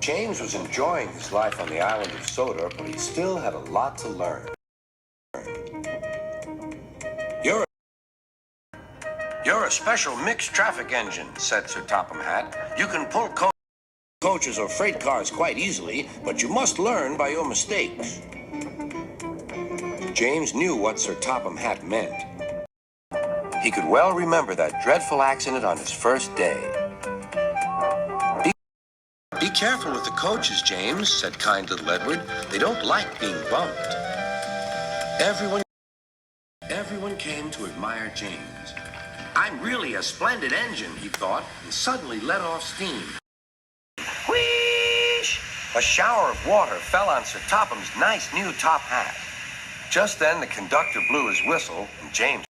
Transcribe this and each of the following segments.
James was enjoying his life on the island of Sodor, but he still had a lot to learn. You're a special mixed traffic engine, said Sir Topham Hatt. You can pull coaches or freight cars quite easily, but you must learn by your mistakes. James knew what Sir Topham Hatt meant. He could well remember that dreadful accident on his first day. Be careful with the coaches, James, said kind little Edward. They don't like being bumped. Everyone came to admire James. I'm really a splendid engine, he thought, and suddenly let off steam. Whoosh! A shower of water fell on Sir Topham's nice new top hat. Just then the conductor blew his whistle, and James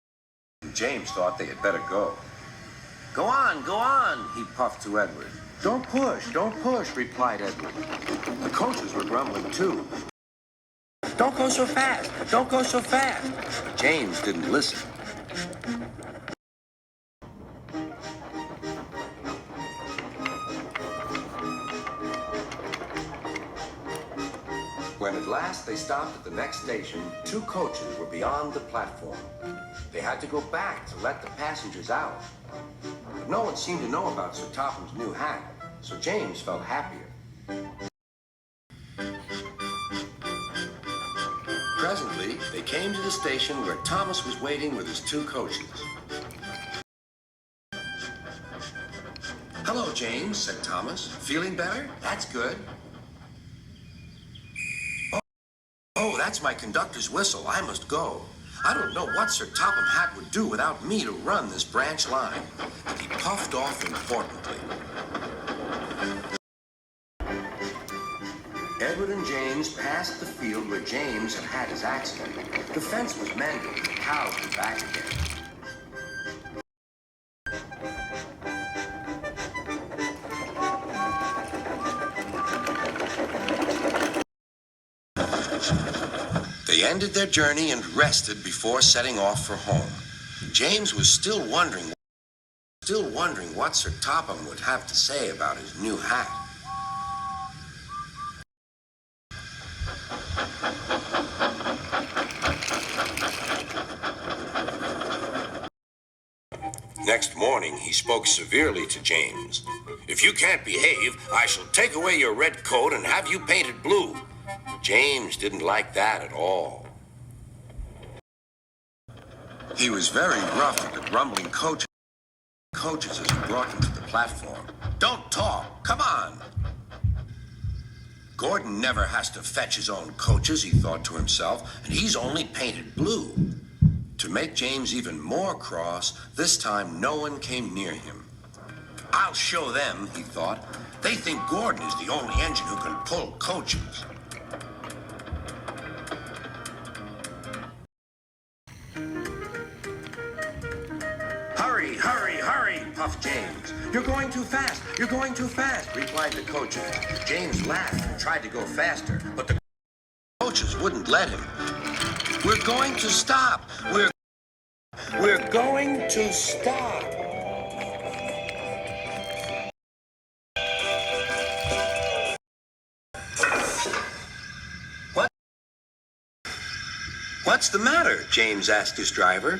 thought they had better go. Go on, he puffed to Edward. Don't push, replied Edward. The coaches were grumbling too. Don't go so fast. James didn't listen. When at last they stopped at the next station, two coaches were beyond the platform. They had to go back to let the passengers out. But no one seemed to know about Sir Topham's new hat, so James felt happier. Presently, they came to the station where Thomas was waiting with his two coaches. Hello, James, said Thomas. Feeling better? That's good. Oh, that's my conductor's whistle. I must go. I don't know what Sir Topham Hatt would do without me to run this branch line. And he puffed off importantly. Edward and James passed the field where James had had his accident. The fence was mended and the cows were back again. They ended their journey and rested before setting off for home. James was still wondering what Sir Topham would have to say about his new hat. Next morning, he spoke severely to James. If you can't behave, I shall take away your red coat and have you painted blue. James didn't like that at all. He was very rough at the grumbling coaches as he brought them to the platform. Don't talk, come on. Gordon never has to fetch his own coaches, he thought to himself, and he's only painted blue. To make James even more cross, this time no one came near him. I'll show them, he thought. They think Gordon is the only engine who can pull coaches. Hurry, puffed James. You're going too fast, replied the coaches. James laughed and tried to go faster, but the coaches wouldn't let him. We're going to stop. We're going to stop. What's the matter? James asked his driver.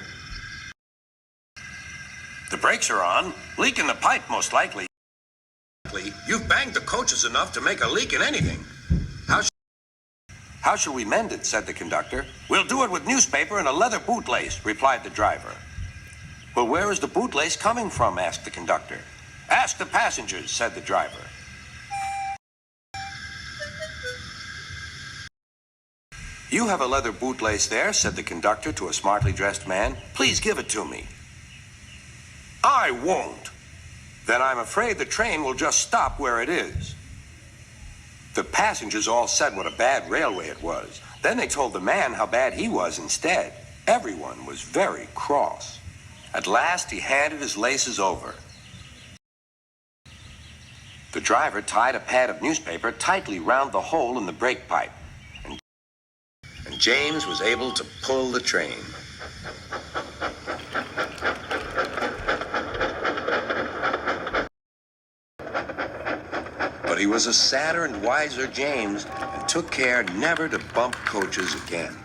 The brakes are on. Leak in the pipe, most likely. You've banged the coaches enough to make a leak in anything. How shall we mend it? Said the conductor. We'll do it with newspaper and a leather bootlace, replied the driver. Well, where is the bootlace coming from? Asked the conductor. Ask the passengers, said the driver. You have a leather bootlace there, said the conductor to a smartly dressed man. Please give it to me. I won't. Then I'm afraid the train will just stop where it is. The passengers all said what a bad railway it was. Then they told the man how bad he was instead. Everyone was very cross. At last he handed his laces over. The driver tied a pad of newspaper tightly round the hole in the brake pipe. And James was able to pull the train. But he was a sadder and wiser James and took care never to bump coaches again.